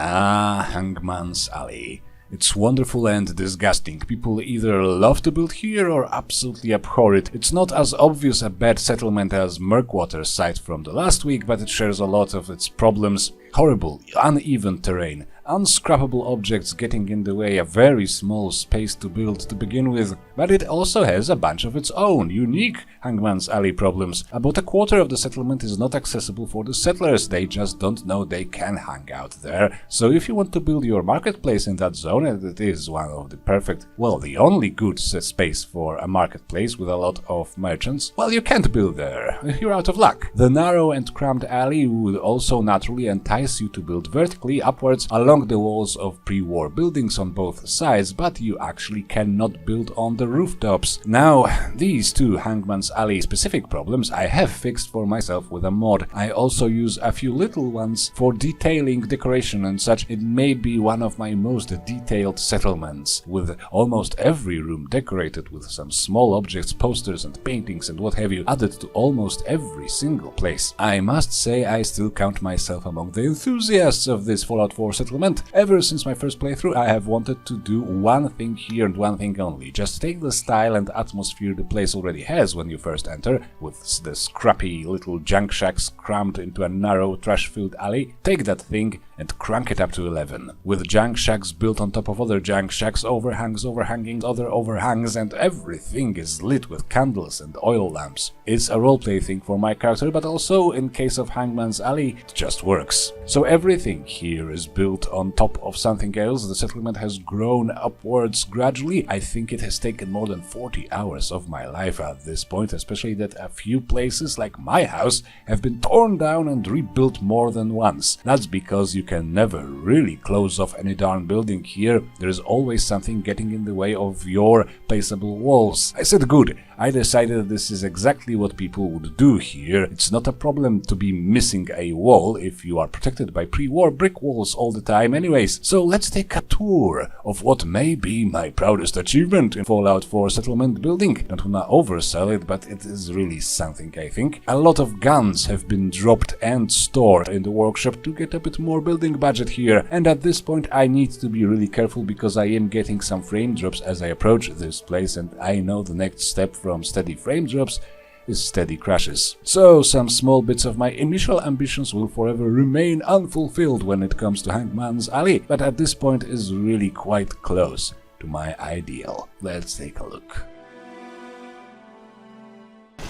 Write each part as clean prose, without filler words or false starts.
Ah, Hangman's Alley. It's wonderful and disgusting. People either love to build here or absolutely abhor it. It's not as obvious a bad settlement as Murkwater's site from the last week, but it shares a lot of its problems. Horrible, uneven terrain, unscrappable objects getting in the way, a very small space to build to begin with, but it also has a bunch of its own, unique Hangman's Alley problems. About a quarter of the settlement is not accessible for the settlers, they just don't know they can hang out there. So if you want to build your marketplace in that zone, and it is one of the perfect, well, the only good space for a marketplace with a lot of merchants, well, you can't build there, you're out of luck. The narrow and cramped alley would also naturally entice you to build vertically upwards along the walls of pre-war buildings on both sides, but you actually cannot build on the rooftops. Now, these two Hangman's Alley specific problems I have fixed for myself with a mod. I also use a few little ones for detailing, decoration and such. It may be one of my most detailed settlements, with almost every room decorated with some small objects, posters and paintings and what have you, added to almost every single place. I must say I still count myself among the enthusiasts of this Fallout 4 settlement. Ever since my first playthrough, I have wanted to do one thing here and one thing only. Just take the style and atmosphere the place already has when you first enter, with the scrappy little junk shacks crammed into a narrow, trash-filled alley. Take that thing and crank it up to 11. With junk shacks built on top of other junk shacks, overhangs overhanging other overhangs, and everything is lit with candles and oil lamps. It's a roleplay thing for my character, but also, in case of Hangman's Alley, it just works. So everything here is built on top of something else. The settlement has grown upwards gradually. I think it has taken more than 40 hours of my life at this point, especially that a few places, like my house, have been torn down and rebuilt more than once. That's because you can never really close off any darn building here. There is always something getting in the way of your placeable walls. I said good. I decided this is exactly what people would do here. It's not a problem to be missing a wall if you are protected by pre-war brick walls all the time anyways. So let's take a tour of what may be my proudest achievement in Fallout 4 settlement building. Don't wanna oversell it, but it is really something, I think. A lot of guns have been dropped and stored in the workshop to get a bit more building budget here, and at this point I need to be really careful because I am getting some frame drops as I approach this place, and I know the next step from steady frame drops is steady crashes. So some small bits of my initial ambitions will forever remain unfulfilled when it comes to Hangman's Alley, but at this point is really quite close to my ideal. Let's take a look.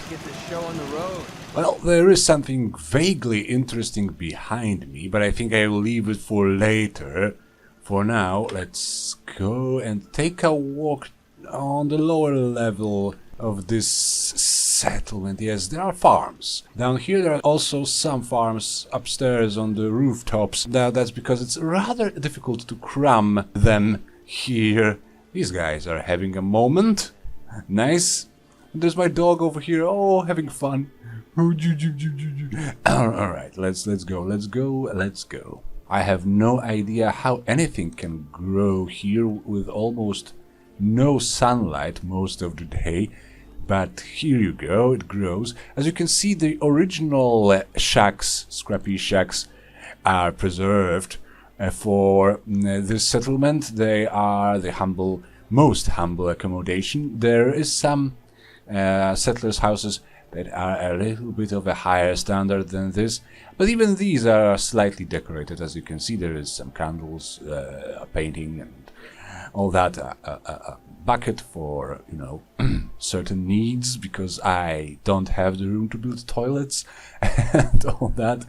Get the show on the road. Well, there is something vaguely interesting behind me, but I think I will leave it for later. For now, let's go and take a walk on the lower level of this settlement. Yes, there are farms. Down here there are also some farms upstairs on the rooftops. That's because it's rather difficult to cram them here. These guys are having a moment. Nice. There's my dog over here. Oh, having fun. Alright, let's go. I have no idea how anything can grow here with almost no sunlight most of the day. But here you go, it grows. As you can see, the original shacks, scrappy shacks, are preserved for this settlement. They are the most humble accommodation. There is some settlers' houses that are a little bit of a higher standard than this, but even these are slightly decorated. As you can see, there is some candles, a painting, and all that. A bucket for, you know, certain needs, because I don't have the room to build toilets and all that.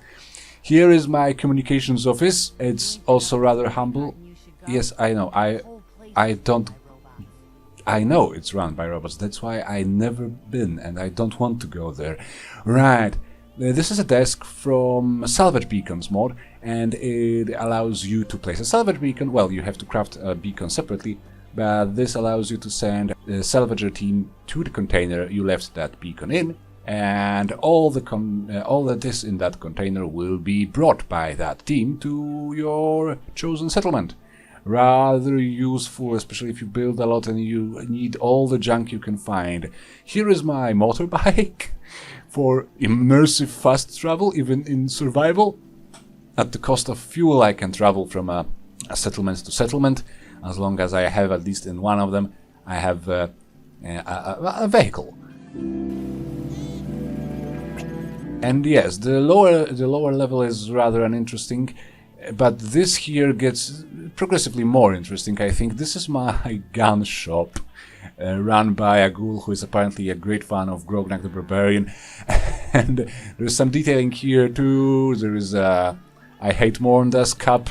Here is my communications office. It's also rather humble. Yes, I know. I know it's run by robots. That's why I never been, and I don't want to go there. Right. This is a desk from Salvage Beacons mod, and it allows you to place a salvage beacon. Well, you have to craft a beacon separately, but this allows you to send the salvager team to the container you left that beacon in, and all that is in that container will be brought by that team to your chosen settlement. Rather useful, especially if you build a lot and you need all the junk you can find. Here is my motorbike for immersive fast travel, even in survival. At the cost of fuel, I can travel from a settlement to settlement, as long as I have, at least in one of them, I have a vehicle. And yes, the lower level is rather uninteresting, but this here gets progressively more interesting, I think. This is my gun shop, run by a ghoul who is apparently a great fan of Grognak the Barbarian. And there's some detailing here too. There is a I Hate Morndas cup.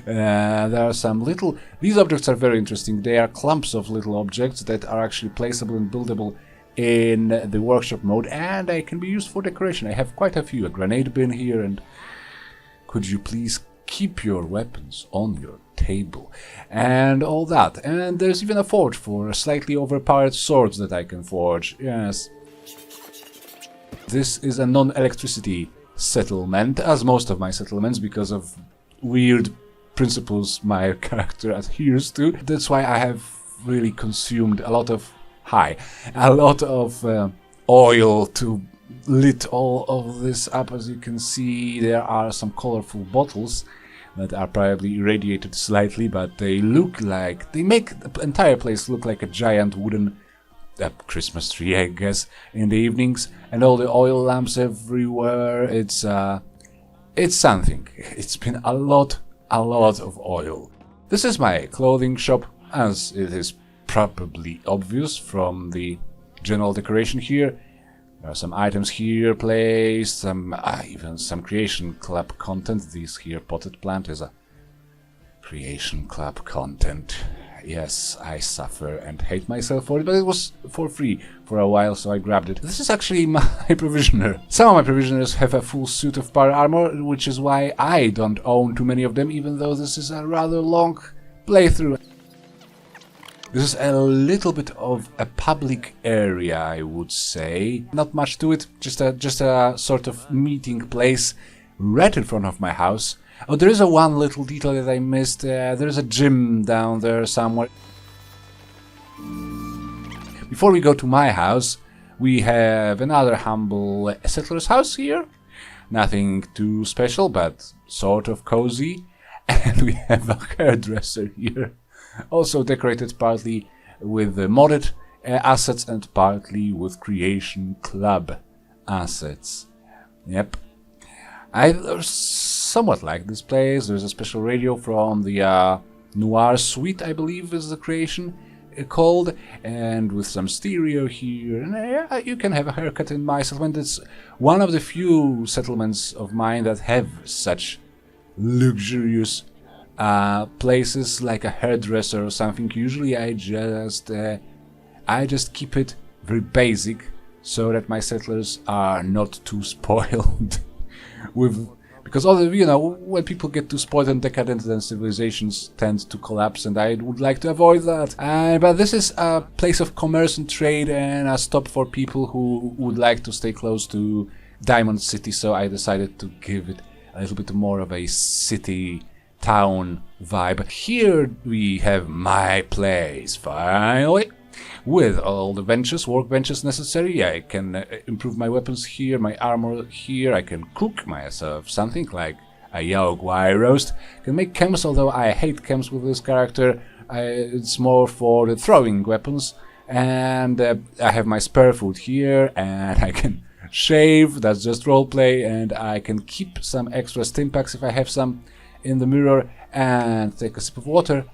There are some little... These objects are very interesting. They are clumps of little objects that are actually placeable and buildable in the workshop mode, and they can be used for decoration. I have quite a few. A grenade bin here, and could you please keep your weapons on your table, and all that. And there's even a forge for slightly overpowered swords that I can forge. Yes. This is a non-electricity settlement, as most of my settlements, because of weird principles my character adheres to. That's why I have really consumed a lot of oil to lit all of this up. As you can see, there are some colorful bottles that are probably irradiated slightly, but they make the entire place look like a giant wooden Christmas tree, I guess, in the evenings, and all the oil lamps everywhere. It's something. It's been a lot of oil. This is my clothing shop, as it is probably obvious from the general decoration here. There are some items here placed, even some Creation Club content. This here potted plant is a Creation Club content. Yes, I suffer and hate myself for it, but it was for free for a while, so I grabbed it. This is actually my provisioner. Some of my provisioners have a full suit of power armor, which is why I don't own too many of them, even though this is a rather long playthrough. This is a little bit of a public area, I would say. Not much to it, just a sort of meeting place right in front of my house. Oh, there is one little detail that I missed. There is a gym down there somewhere. Before we go to my house, we have another humble settler's house here. Nothing too special, but sort of cozy. And we have a hairdresser here. Also decorated partly with modded assets and partly with Creation Club assets. Yep. I somewhat like this place. There's a special radio from the Noir Suite, I believe is the creation called, and with some stereo here. And you can have a haircut in my settlement. It's one of the few settlements of mine that have such luxurious places like a hairdresser or something. Usually I just keep it very basic so that my settlers are not too spoiled because when people get too spoiled and decadent, then civilizations tend to collapse, and I would like to avoid that. But this is a place of commerce and trade and a stop for people who would like to stay close to Diamond City, so I decided to give it a little bit more of a city town vibe. Here we have my place, finally, with all the workbenches necessary. I can improve my weapons here, my armor here. I can cook myself something like a yellow guai roast. I can make chems, although I hate chems with this character. It's more for the throwing weapons. And I have my spare food here, and I can shave. That's just roleplay, and I can keep some extra stim packs if I have some in the mirror, and take a sip of water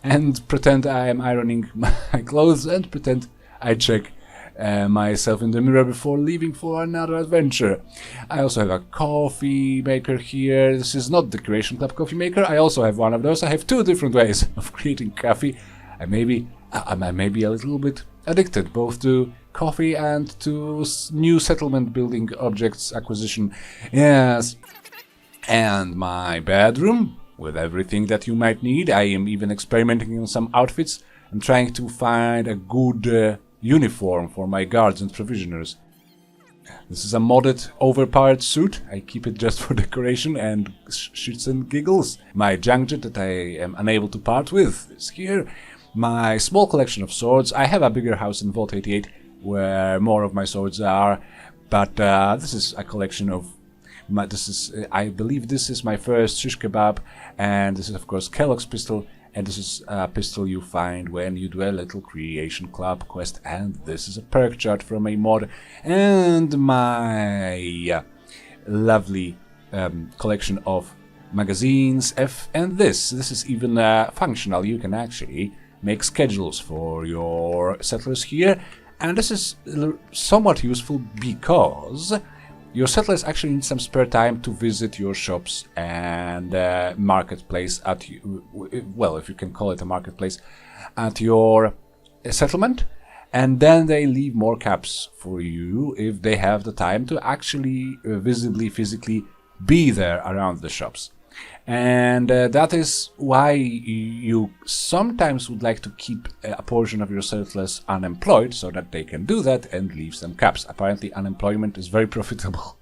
and pretend I am ironing my clothes and pretend I check myself in the mirror before leaving for another adventure. I also have a coffee maker here. This is not the Creation Club coffee maker. I also have one of those. I have two different ways of creating coffee. I may be a little bit addicted both to coffee and to new settlement building objects acquisition. Yes. And my bedroom, with everything that you might need. I am even experimenting on some outfits and trying to find a good uniform for my guards and provisioners. This is a modded, overpowered suit. I keep it just for decoration and shits and giggles. My junk jet that I am unable to part with is here. My small collection of swords. I have a bigger house in Vault 88 where more of my swords are, but this is a collection of This is, I believe, this is my first shish kebab, and this is of course Kellogg's pistol, and this is a pistol you find when you do a little creation club quest, and this is a perk chart from a mod, and my lovely collection of magazines. And this is even functional. You can actually make schedules for your settlers here, and this is somewhat useful because your settlers actually need some spare time to visit your shops and marketplace at well, if you can call it a marketplace, at your settlement, and then they leave more caps for you if they have the time to actually visibly, physically be there around the shops. And that is why you sometimes would like to keep a portion of your settlers unemployed, so that they can do that and leave some caps. Apparently unemployment is very profitable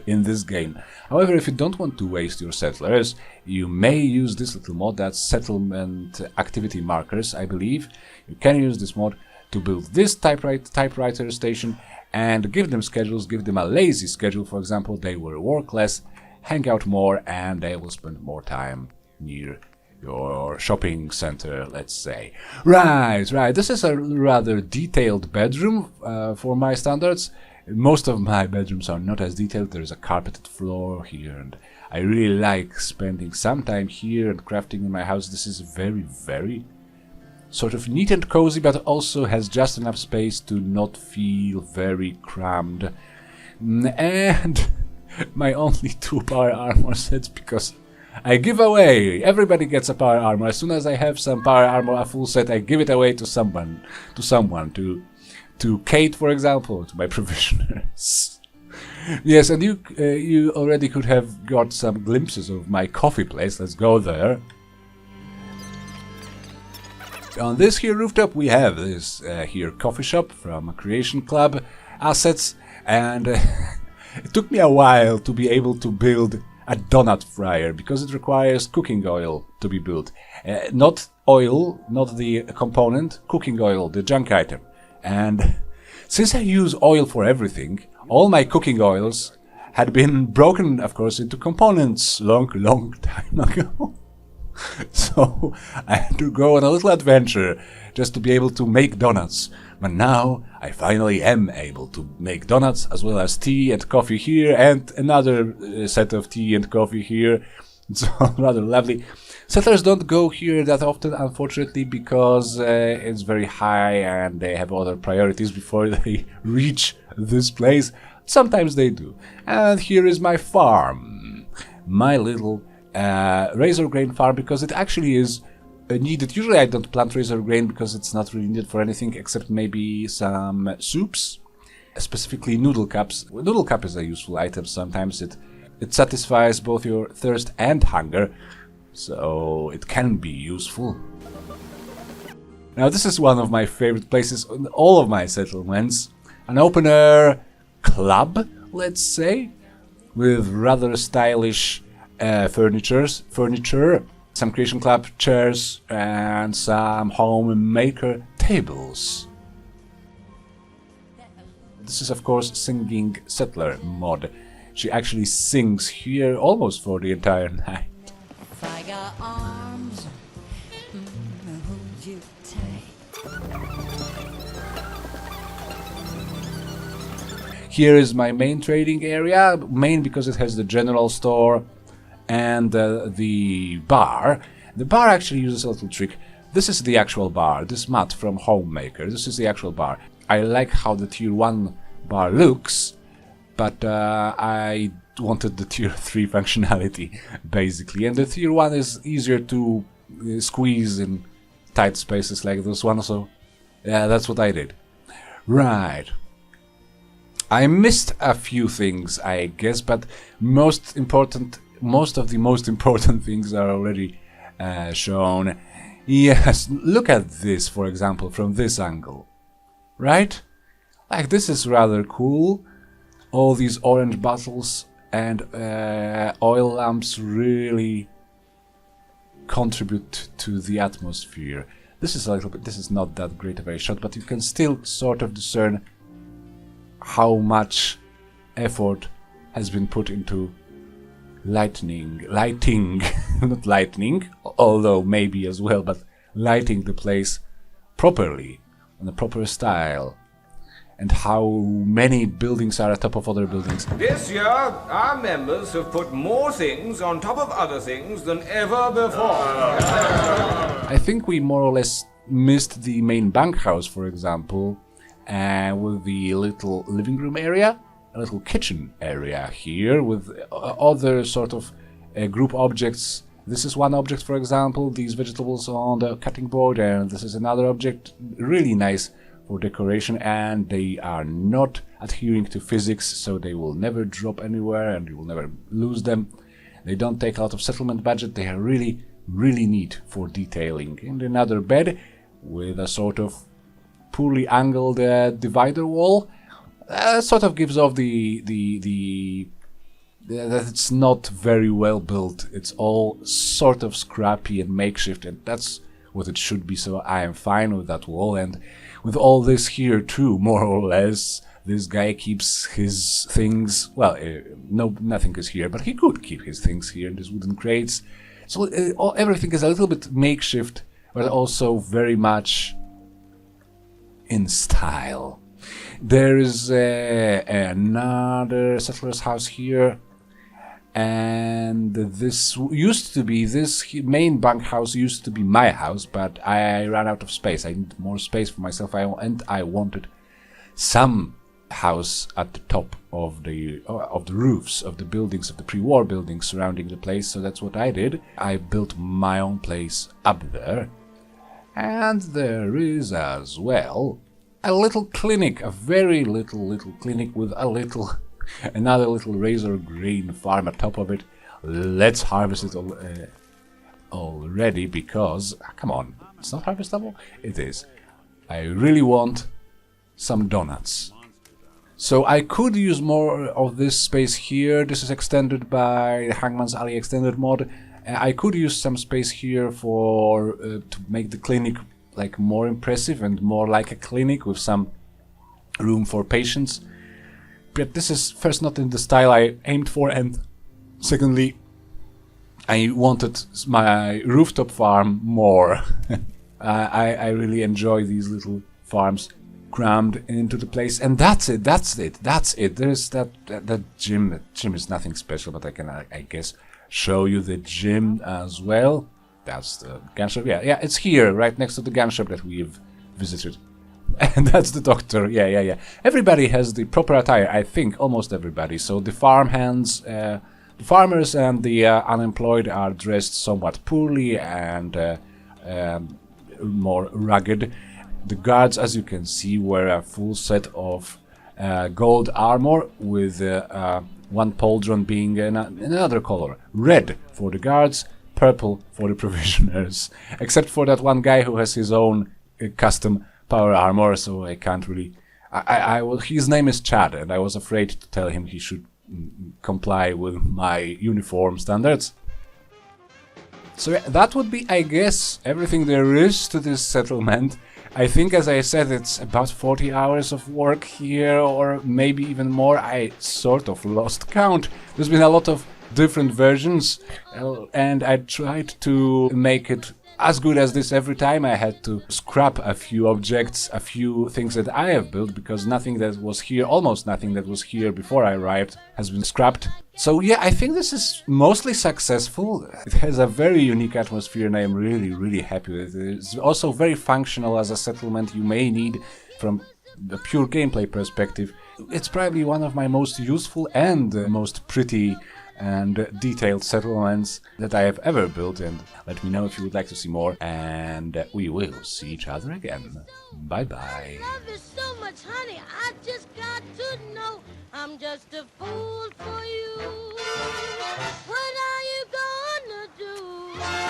in this game. However, if you don't want to waste your settlers, you may use this little mod, that's settlement activity markers, I believe. You can use this mod to build this typewriter station and give them schedules, give them a lazy schedule. For example, they will work less, hang out more, and they will spend more time near your shopping center, let's say. Right. This is a rather detailed bedroom for my standards. Most of my bedrooms are not as detailed. There is a carpeted floor here, and I really like spending some time here and crafting in my house. This is very, very sort of neat and cozy, but also has just enough space to not feel very crammed. And my only 2 power armor sets, because I give away. Everybody gets a power armor. As soon as I have some power armor, a full set, I give it away to someone, to Kate, for example, to my provisioners. Yes, and you already could have got some glimpses of my coffee place. Let's go there. On this here rooftop, we have this here coffee shop from a Creation Club assets, and it took me a while to be able to build a donut fryer, because it requires cooking oil to be built. Not oil, not the component, cooking oil, the junk item. And since I use oil for everything, all my cooking oils had been broken, of course, into components long time ago. So I had to go on a little adventure just to be able to make donuts. But now I finally am able to make donuts, as well as tea and coffee here, and another set of tea and coffee here. It's rather lovely. Settlers don't go here that often, unfortunately, because it's very high and they have other priorities before they reach this place. Sometimes they do. And here is my farm. My little razor grain farm, because it actually is needed. Usually I don't plant razor grain because it's not really needed for anything except maybe some soups, specifically noodle cups. Noodle cup is a useful item. Sometimes it satisfies both your thirst and hunger, so it can be useful. Now this is one of my favorite places in all of my settlements. An open-air club, let's say, with rather stylish furniture, some Creation Club chairs, and some Homemaker tables. This is of course Singing Settler mod. She actually sings here almost for the entire night. If I got arms, hold you tight. Here is my main trading area. Main because it has the general store and the bar. The bar actually uses a little trick. This is the actual bar. This mat from Homemaker. This is the actual bar. I like how the tier 1 bar looks, but I wanted the tier 3 functionality, basically. And the tier 1 is easier to squeeze in tight spaces like this one, so yeah, that's what I did. Right. I missed a few things, I guess, but most of the most important things are already shown. Yes, look at this, for example, from this angle. Right? Like, this is rather cool. All these orange bottles and oil lamps really contribute to the atmosphere. This is a little bit, this is not that great of a shot, but you can still sort of discern how much effort has been put into lighting, not lightning, although maybe as well, but lighting the place properly, in a proper style. And how many buildings are on top of other buildings. This year, our members have put more things on top of other things than ever before. I think we more or less missed the main bunkhouse, for example, with the little living room area, a little kitchen area here with other sort of group objects. This is one object, for example, these vegetables on the cutting board, and this is another object, really nice for decoration, and they are not adhering to physics, so they will never drop anywhere and you will never lose them. They don't take a lot of settlement budget, they are really neat for detailing. And another bed with a sort of poorly angled divider wall, sort of gives off that it's not very well built. It's all sort of scrappy and makeshift, and that's what it should be, so I am fine with that wall. And with all this here too, more or less, this guy keeps his things, well, no, nothing is here, but he could keep his things here in these wooden crates. So everything is a little bit makeshift, but also very much in style. There is another settler's house here, and this main bunkhouse used to be my house, but I ran out of space. I need more space for myself, and I wanted some house at the top of the roofs of the buildings, of the pre-war buildings surrounding the place. So that's what I did. I built my own place up there, and there is as well a little clinic, a very little clinic with another little razor grain farm at top of it. Let's harvest it already, because, come on, it's not harvestable? It is. I really want some donuts. So I could use more of this space here. This is extended by Hangman's Alley extended mod. I could use some space here for to make the clinic like more impressive and more like a clinic with some room for patients. But this is first not in the style I aimed for, and secondly, I wanted my rooftop farm more. I really enjoy these little farms crammed into the place, and that's it. There's that gym. That gym is nothing special, but I can, I guess, show you the gym as well. That's the gun shop. Yeah, it's here, right next to the gun shop that we've visited. And that's the doctor. Yeah. Everybody has the proper attire, I think, almost everybody. So the farmhands, the farmers and the unemployed are dressed somewhat poorly and more rugged. The guards, as you can see, wear a full set of gold armor with one pauldron being another color. Red for the guards, purple for the provisioners. Except for that one guy who has his own custom power armor, so I can't really... his name is Chad, and I was afraid to tell him he should comply with my uniform standards. So yeah, that would be, I guess, everything there is to this settlement. I think, as I said, it's about 40 hours of work here, or maybe even more. I sort of lost count. There's been a lot of different versions, and I tried to make it as good as this every time. I had to scrap a few objects, a few things that I have built, because nothing that was here, almost nothing that was here before I arrived, has been scrapped. So yeah, I think this is mostly successful. It has a very unique atmosphere, and I am really happy with it. It's also very functional as a settlement you may need from a pure gameplay perspective. It's probably one of my most useful and most pretty and detailed settlements that I have ever built, and let me know if you would like to see more, and we will see each other again. Bye bye. Love is so much, honey, I just got to know I'm just a fool for you. What are you gonna do?